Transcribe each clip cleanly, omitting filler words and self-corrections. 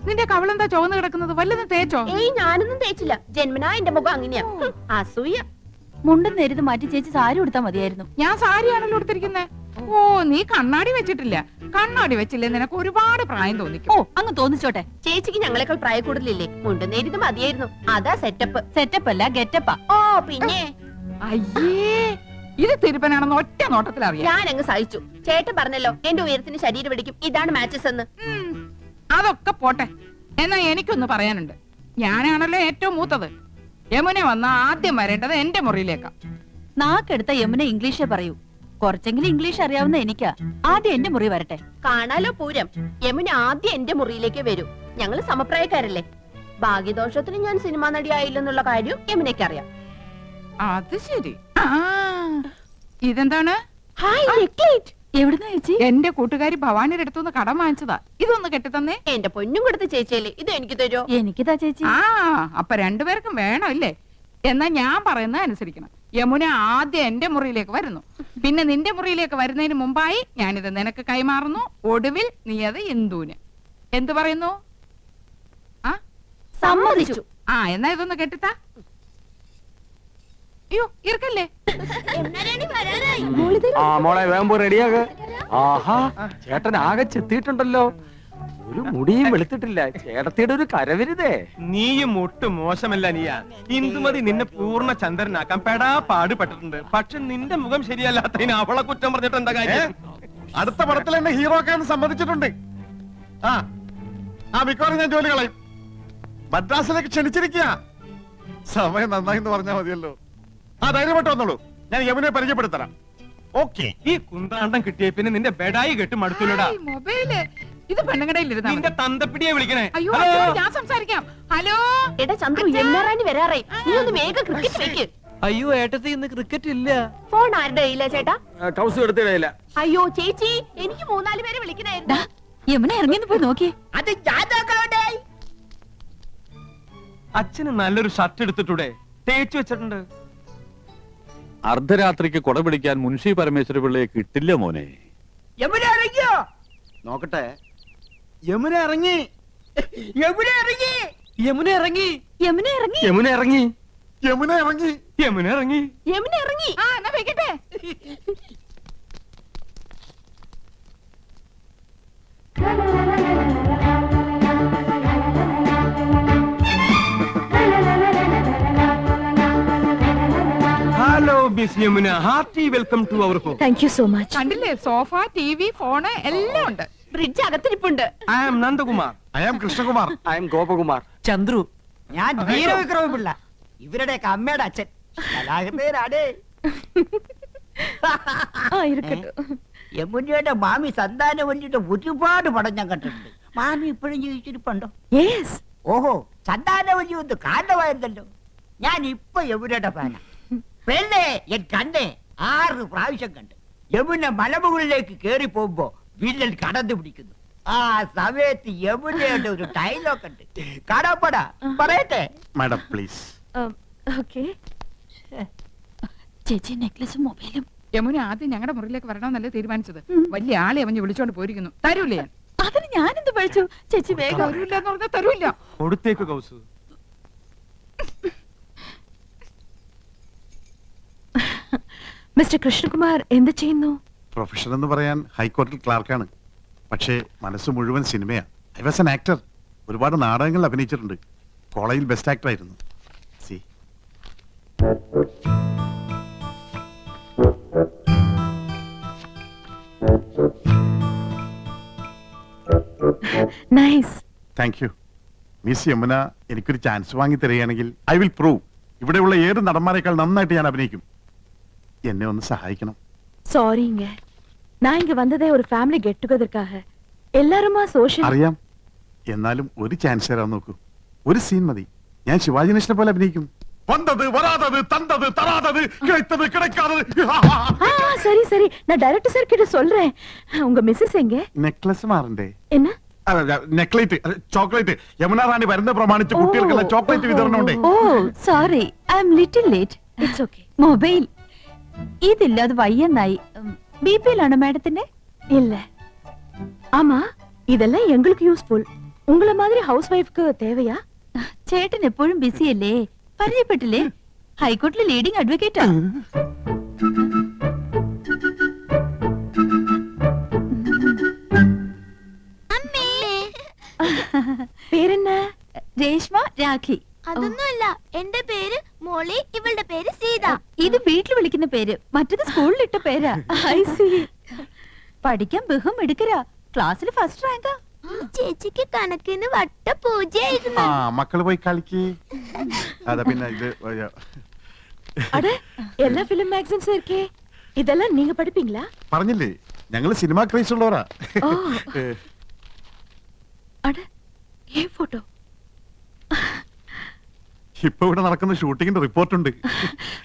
നിന്റെ കവളെന്താ ചുവന്ന് കിടക്കുന്നത്? വല്ലതും തേച്ചോ? ഏയ് ഞാനൊന്നും തേച്ചില്ല. ജന്മനാ എന്റെ മുഖം അങ്ങനെയാ. അസൂയ. മുണ്ടും നേരിത് മാറ്റി ചേച്ചി സാരി ഉടുത്താ മതിയായിരുന്നു. ഞാൻ സാരിയാണല്ലോ എടുത്തിരിക്കുന്നേ. ഓ, നീ കണ്ണാടി വെച്ചിട്ടില്ല. കണ്ണാടി വെച്ചില്ലേ നിനക്ക് ഒരുപാട് പ്രായം തോന്നിക്കും. ഓ, അങ്ങ് തോന്നിച്ചോട്ടെ. ചേച്ചിക്ക് ഞങ്ങളെക്കാൾ പ്രായ കൂടുതലില്ലേ? മുണ്ടും നേരിത് മതിയായിരുന്നു. അതാ സെറ്റപ്പ്. സെറ്റപ്പ് അല്ല ഗെറ്റപ്പാ. ഓ പിന്നെ അയ്യേ, ഇത് തിരുപ്പനാണെന്ന് ഒറ്റ നോട്ടത്തിൽ അറിയാം. ഞാൻ അങ്ങ് സഹിച്ചു. ചേട്ടൻ പറഞ്ഞല്ലോ എന്റെ ഉയരത്തിന് ശരീരം പിടിക്കും, ഇതാണ് മാച്ചസ് എന്ന്. അതൊക്കെ പോട്ടെ. എന്നാ എനിക്കൊന്ന് പറയാനുണ്ട്. ഞാനാണല്ലോ ഏറ്റവും മൂത്തത്. യമുന വന്ന ആദ്യം വരേണ്ടത് എന്റെ മുറിയിലേക്കാ. നാക്കെടുത്ത യമുന ഇംഗ്ലീഷേ പറയൂ. കുറച്ചെങ്കിലും ഇംഗ്ലീഷ് അറിയാവുന്ന എനിക്കാ. ആദ്യം എന്റെ മുറി വരട്ടെ. കാണാലോ പൂരം. യമുന ആദ്യം എന്റെ മുറിയിലേക്ക് വരൂ. ഞങ്ങള് സമപ്രായക്കാരല്ലേ. ഭാഗ്യദോഷത്തിന് ഞാൻ സിനിമാ നടിയായില്ലെന്നുള്ള കാര്യം യമുനയ്ക്ക് അറിയാം. അത് ശരി. ഇതെന്താണ്? എവിടുന്ന ചേച്ചി? എന്റെ കൂട്ടുകാരി ഭവാനിയുടെ അടുത്തുനിന്ന് കടം വാങ്ങിച്ചതാ. ഇതൊന്ന് കെട്ടിത്തന്നേ. എന്റെ പൊന്നും കൊടുത്ത ചേച്ചിയല്ലേ, ഇത് എനിക്ക് തരുമോ? എനിക്കിതാ ചേച്ചി. അപ്പൊ രണ്ടുപേർക്കും വേണം അല്ലേ? എന്നാ ഞാൻ പറയുന്നത് അനുസരിക്കണം. യമുന ആദ്യം എന്റെ മുറിയിലേക്ക് വരുന്നു, പിന്നെ നിന്റെ മുറിയിലേക്ക് വരുന്നതിന് മുമ്പായി ഞാനിത് നിനക്ക് കൈമാറുന്നു. ഒടുവിൽ നീ അത് ഇന്ദുവിന്. എന്തു പറയുന്നു? സമ്മതിച്ചു. എന്നാ ഇതൊന്ന് കെട്ടിത്താ. അയ്യോ, ഇറക്കല്ലേ. മോളെ വേമ്പോ റെഡിയാക. ആഹാ, ചേട്ടൻ ആകെ ചെത്തിയിട്ടുണ്ടല്ലോ. ഒരു മുടിയും വെളുത്തിട്ടില്ല. ചേട്ടത്തിയുടെ ഒരു കരവരുതേ. നീയും ഒട്ടും മോശമല്ല. നീയാ ഇന്ദുമതി നിന്നെ പൂർണ്ണ ചന്ദ്രനാക്കാൻ പെടാ പാടുപെട്ടിട്ടുണ്ട്. പക്ഷെ നിന്റെ മുഖം ശരിയല്ലാത്തതിന് അവളെ കുറ്റം പറഞ്ഞിട്ട് എന്താ കാര്യം? അടുത്ത പടത്തിൽ എന്നെ ഹീറോ ആക്കാൻ സമ്മതിച്ചിട്ടുണ്ട്. മിക്കവാറും ഞാൻ ജോലി കളയും. മദ്രാസിലേക്ക് ക്ഷണിച്ചിരിക്കുക. സമയം നന്നായി എന്ന് പറഞ്ഞാൽ മതിയല്ലോ. ധൈര്യമായിട്ട് വന്നോളൂ, ഞാൻ യമുനെ പരിചയപ്പെടുത്തരാം. ഓക്കെ. ഈ കുന്താണ്ടം കിട്ടിയ പിന്നെ നിന്റെ ബെഡായി കെട്ട് മടുത്തുല്ലടാ. മൊബൈല് ഇത് പെണ്ണുകടയിലിരുന്ന നിന്റെ തന്തപ്പിടിയെ വിളിക്കണേ. അയ്യോ, ഞാൻ സംസാരിക്കാം. ഹലോ എടാ ചന്ദ്രു, യമുനാറാണി വരാറേ. നീ ഒന്ന് വേഗം ക്രിക്കറ്റ് വെക്ക്. അയ്യോ ഏട്ടത്തി, ഇന്ന് ക്രിക്കറ്റ് ഇല്ല. ഫോൺ ആരുടെ കയ്യിലാ ചേട്ടാ? ടൗസ് എടുത്തിടയില്ല. അയ്യോ ചേച്ചി, എനിക്ക് 3-4 പേരെ വിളിക്കണായിരുന്നു. യമുന ഇറങ്ങിന്ന് പോയി നോക്കിയേ. അത് ഞാൻ നോക്കണോണ്ടേ. അച്ഛന് നല്ലൊരു ഷർട്ട് എടുത്തിട്ടൂടെ? തേച്ചു വെച്ചിട്ടുണ്ട്. അർദ്ധരാത്രിക്ക് കൊട പിടിക്കാൻ മുൻഷി പരമേശ്വര പിള്ളയെ കിട്ടില്ല മോനെ. യമുന ഇറങ്ങിയോ? നോക്കട്ടെ. യമുന ഇറങ്ങി. യമുന ഇറങ്ങി. യമുന ഇറങ്ങി. യമുന ഇറങ്ങി. യമുന ഇറങ്ങി. യമുന ഇറങ്ങി. യമുന ഇറങ്ങി. യമുന ഇറങ്ങി. എന്നാ വെക്കട്ടെ. Hello miss Yamuna, hearty welcome to our home. Thank you so much. കണ്ടില്ലേ, സോഫ, ടിവി, ഫോണ് എല്ലാം ഉണ്ട്. ഫ്രിഡ്ജ് അകത്തിരിപ്പുണ്ട്. I am Nandakumar. I am Krishnakumar. I'm Gopakumar. Chandru. ഞാൻ വീരവിക്രമ പിള്ള, ഇവരുടെയൊക്കെ അമ്മയുടെ അച്ഛൻ. കലാഹൃദയനാടേ. യമുനയുടെ മാമി സന്താനവല്ലിയുടെ ഒരുപാട് പടം ഞാൻ കണ്ടിട്ടുണ്ട്. മാമി ഇപ്പോഴും ജീവിച്ചിരിപ്പുണ്ടോ? ഓഹോ, സന്താനവല്ലി ഒന്ന് കാരണമായിരുന്നല്ലോ. ഞാൻ ഇപ്പൊ യമുനയുടെ ഫാന. പെണ്ണേ, എൻ കണ്ണേ 6 പ്രാവശ്യം കണ്ട്. യമുന മലമുകളിലേക്ക് കേറി പോകുമ്പോ വില്ലൻ കടന്നു പിടിക്കുന്നു. ആ സമയത്ത് യമുനയുടെ ഒരു ഡയലോഗ് ഉണ്ട്. കടപ്പട പറയട്ടെ മാഡം പ്ലീസ്. ചേച്ചി നെക്ലസും മൊബൈലും. യമുന ആദ്യം ഞങ്ങളുടെ മുറിയിലേക്ക് വരണമെന്നല്ലേ തീരുമാനിച്ചത്. വലിയ ആളെ അവന് വിളിച്ചോണ്ട് പോയിരിക്കുന്നു. തരൂല്ലേ? അതിന് ഞാനെന്ത് പഴിച്ചു? ചേച്ചി വേഗം. തരൂല്ല എന്ന് പറഞ്ഞാൽ തരൂല്ല. കൊടുത്തേക്ക് കൗസു. മിസ്റ്റർ കൃഷ്ണകുമാർ എന്ത് ചെയ്യുന്നു? പ്രൊഫഷൻ എന്ന് പറയാൻ ഹൈക്കോടതി ക്ലാർക്കാണ്. പക്ഷേ മനസ്സ് മുഴുവൻ സിനിമയാണ്. I was an actor. ഒരുപാട് നാടകങ്ങൾ അഭിനയിച്ചിട്ടുണ്ട്. കോളേജിൽ ബെസ്റ്റ് ആക്ടർ ആയിരുന്നു. C nice. Thank you. Miss Yamuna എനിക്കൊരു ചാൻസ് വാങ്ങി തരികയാണെങ്കിൽ ഐ വിൽ പ്രൂവ് ഇവിടെയുള്ള ഏത് നടന്മാരെക്കാൾ നന്നായിട്ട് ഞാൻ അഭിനയിക്കും. എന്നെ ഒന്ന് സഹായിക്കണം. சாரிங்க, நான் இங்க வந்ததே ஒரு ஃபேமிலி கெட் டுகெதர்க்காக. எல்லாருமா சோஷியல். അറിയാം. എന്നാലും ഒരു ചാൻസ് തരാൻ നോക്കൂ. ഒരു സീൻ മതി. ഞാൻ ശിവാജി ഗണേശനെ പോലെ അഭിനയിക്കും. വന്നത് വരാതത് തന്തത് തരാതത് കിടത്തത് കിടക്കാതത്. சரி சரி, நான் டைரக்டர் சார் கிட்ட சொல்றேன். உங்க மிஸ்ஸஸ் எங்க? നെക്ലസ് മാറണ്ടേ? என்ன? നെക്ലേറ്റ്, ചോക്ലേറ്റ്. യമുന റാണി വരുന്ന പ്രമാണിച്ച് കുട്ടികൾക്കുള്ള ചോക്ലേറ്റ് വിതരണമുണ്ട്. Oh sorry, I am little late. It's okay. Mobile ഇതില്ല, അത് വയ്യെന്നായി. ബിപിയിലാണോ മാഡത്തിന്റെ? ഇല്ല. ஆமா இதெல்லாம் எங்களுக்கு யூஸ்ஃபுல் உங்கள மாதிரி ஹவுஸ் வைஃப்க்கு தேவையா ചേട്ടൻ എപ്പോഴും ബിസി അല്ലേ പരിചയപ്പെട്ടില്ലേ ഹൈക്കോടതിയിലെ ലീഡിംഗ് അഡ്വക്കേറ്റാ പേരെന്നാ രേഷ്മ രാഖി അതൊന്നുമല്ല എന്റെ പേര് മോളി ഇവളുടെ പേര് സീത ഇത് വീട്ടിൽ വിളിക്കുന്ന പേര് മറ്റത് സ്കൂളിൽ ഇട്ട പേരാ I see. പഠിക്കാൻ ബഹും എടുക്കരാ ക്ലാസ്സിൽ ഫസ്റ്റ് റാങ്കാ ഈ ചേച്ചിക്ക് കണക്കിന് വട്ട പൂജയായിരുന്നു ആ മക്കള് പോയി കളിക്ക്. അതാ പിന്നെ ഇത് அட எல்லா ஃபிலிம் மேகசின்ஸும் இருக்கே இதெல்லாம் நீங்க படிப்பீங்களா പറഞ്ഞില്ലേ ഞങ്ങള് സിനിമ ക്രൈസ് ഉള്ളവരാ. ஓ அட ஏன் போட்டோ ഇപ്പൊ ഇവിടെ നടക്കുന്ന ഷൂട്ടിങ്ങിന്റെ റിപ്പോർട്ടുണ്ട്.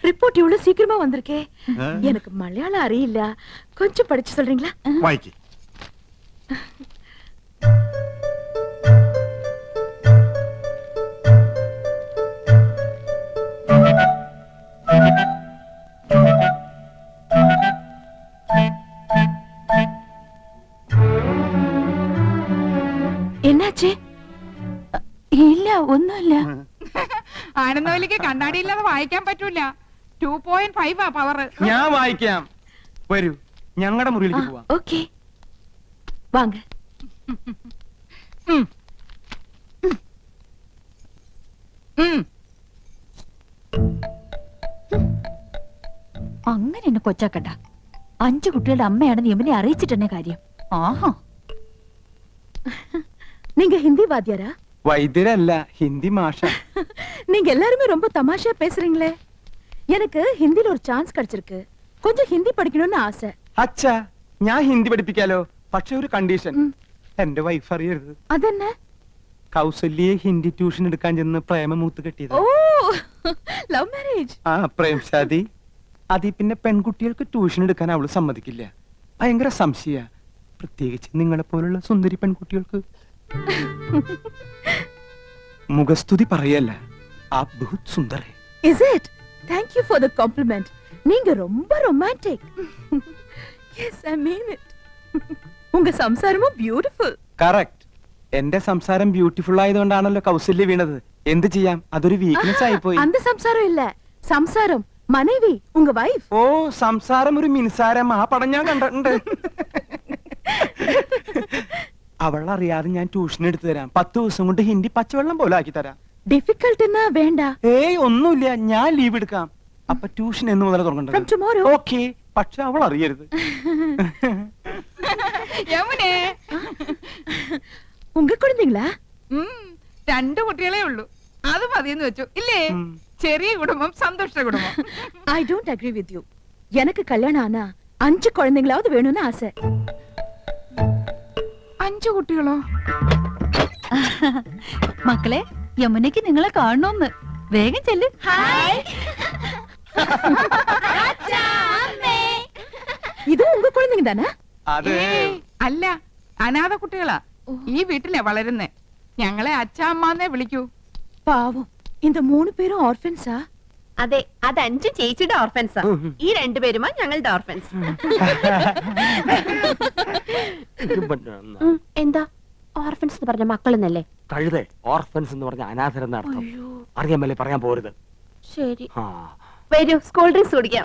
ரிப்போர்ட் இவ்வளவு சீக்கிரமா வந்திருக்கே ஆ? எனக்கு மலையாளம் அறியிല്ല கொஞ்சம் படிச்சு சொல்றீங்களா വായിക്ക്. என்னாச்சு ഇല്ല ഒന്നുമില്ല ആനന്ദവല്ലിക്ക് കണ്ണാടിയില്ലാതെ വായിക്കാൻ പറ്റൂല 2.5 ആ പവർ. ഞാൻ വായിക്കാം. വരൂ, ഞങ്ങളുടെ മുറിയിലേക്ക് പോവാം. ஓகே வாங்க അങ്ങനെ എന്നെ കൊച്ചാക്കട്ട 5 കുട്ടികളുടെ അമ്മയാണെന്ന് യമുനെ അറിയിച്ചിട്ടെന്നെ കാര്യം ആഹാ நீங்க ஹிந்தி வாத்தியாரா വൈദ്യരല്ല, ഹിന്ദി മാഷ. நீங்க எல்லாருமே ரொம்ப தமாஷா பேசுறீங்களே எனக்கு ஹிந்தில ஒரு சான்ஸ் கிடைச்சிருக்கு கொஞ்சம் ஹிந்தி படிக்கணும்னு ஆசை അച്ഛാ, ഞാൻ ഹിന്ദി പഠിപ്പിക്കാലോ. പക്ഷെ ഒരു കണ്ടീഷൻ, എന്റെ വൈഫ് അറിയരുത്. அதென்ன കൗസല്യെ ഹിന്ദി ട്യൂഷൻ എടുക്കാൻ ചെന്ന് പ്രേമമൂത്ത് കെട്ടിയത്. ഓ ലവ് മാരേജ് ആ പ്രേം ഷാദി. അതി പിന്നെ പെൺകുട്ടികൾക്ക് ട്യൂഷൻ എടുക്കാൻ അവള് സമ്മതിക്കില്ല. ഭയങ്കര സംശയ, പ്രത്യേകിച്ച് നിങ്ങളെ പോലുള്ള സുന്ദരി പെൺകുട്ടികൾക്ക്. മുഖസ്തുതി പറയല്ല, ആ ബഹുത് സുന്ദർ ഹൈ. Is it? Thank you for the compliment. நீங்க ரொம்ப romantic. Yes, I mean it. உங்க സംസാരமும் beautiful. കറക്റ്റ്. എന്റെ സംസാരം ബ്യൂട്ടിഫുൾ ആയതുകൊണ്ടാണല്ലോ കൗസല്യ വീണത്. എന്ത് ചെയ്യാം, അതൊരു വീക്ക്നെസ് ആയിപ്പോയി. அந்த സംസാരം இல்ல, സംസാരം മனைവി ഉங்க വൈഫ്. ഓ, സംസാരം ഒരു മിൻസാരം. ആ പടം ഞാൻ കണ്ടിട്ടുണ്ട്. അവളറിയാതെ ഞാൻ ട്യൂഷൻ എടുത്തു തരാം. 10 ദിവസം കൊണ്ട് ഹിന്ദി പച്ചവെള്ളം പോലെ ആക്കി തരാം. ഡിഫിക്കൽട്ട്നാ വേണ്ട. ഏയ് ഒന്നുമില്ല, ഞാൻ ലീവ് എടുക്കാം. അപ്പൊ ട്യൂഷൻ എന്ന് മുതൽ From തുടങ്ങേണ്ടത്. tomorrow. ഓക്കെ, പക്ഷെ അവൾ അറിയരുത്. യമുനെ, உங்க குழந்தைங்களா? 2 കുട്ടികളെ ഉള്ളൂ. അത് മതിയെന്ന് വെച്ചു ഇല്ലേ? ഉം. ചെറിയ കുടുംബം, സന്തുഷ്ട കുടുംബം. I don't agree with you. எனக்கு கல்யாணம் ஆனா 5 குழந்தைங்களாவது வேணும்னு ஆசை. 5 കുട്ടികളോ? മക്കളെ യമുനയ്ക്ക് നിങ്ങളെ കാണണമെന്ന് വേഗം ചെല്ല് இது உங்க குழந்தைங்க தானே? അത് ഏയ്, അല്ല, അനാഥ കുട്ടികളാ. ഈ വീട്ടിലെ വളരുന്നേ. ഞങ്ങളെ അച്ഛാമ്മന്നേ വിളിക്കൂ. பாவம், இந்த 3 പേരും ഓർഫൻസാ? അതെ, അത് 5 ചേച്ചിയുടെ ഓർഫൻസാ. ഈ 2 പേരുമാ ഞങ്ങളുടെ ഓർഫൻസ്. എന്താ ഓർഫൻസ് എന്ന് പറഞ്ഞ മക്കളെന്നല്ലേ? കഴുതേ, ഓർഫൻസ് എന്ന് പറഞ്ഞ അനാഥരെന്ന അർത്ഥം. അറിയാൻ മേലെ പറയാൻ പോരുത്. ശരി, ആ. വരൂ സ്കൂൾ ഡ്രിങ്ക്സ് കുടിക്കാം.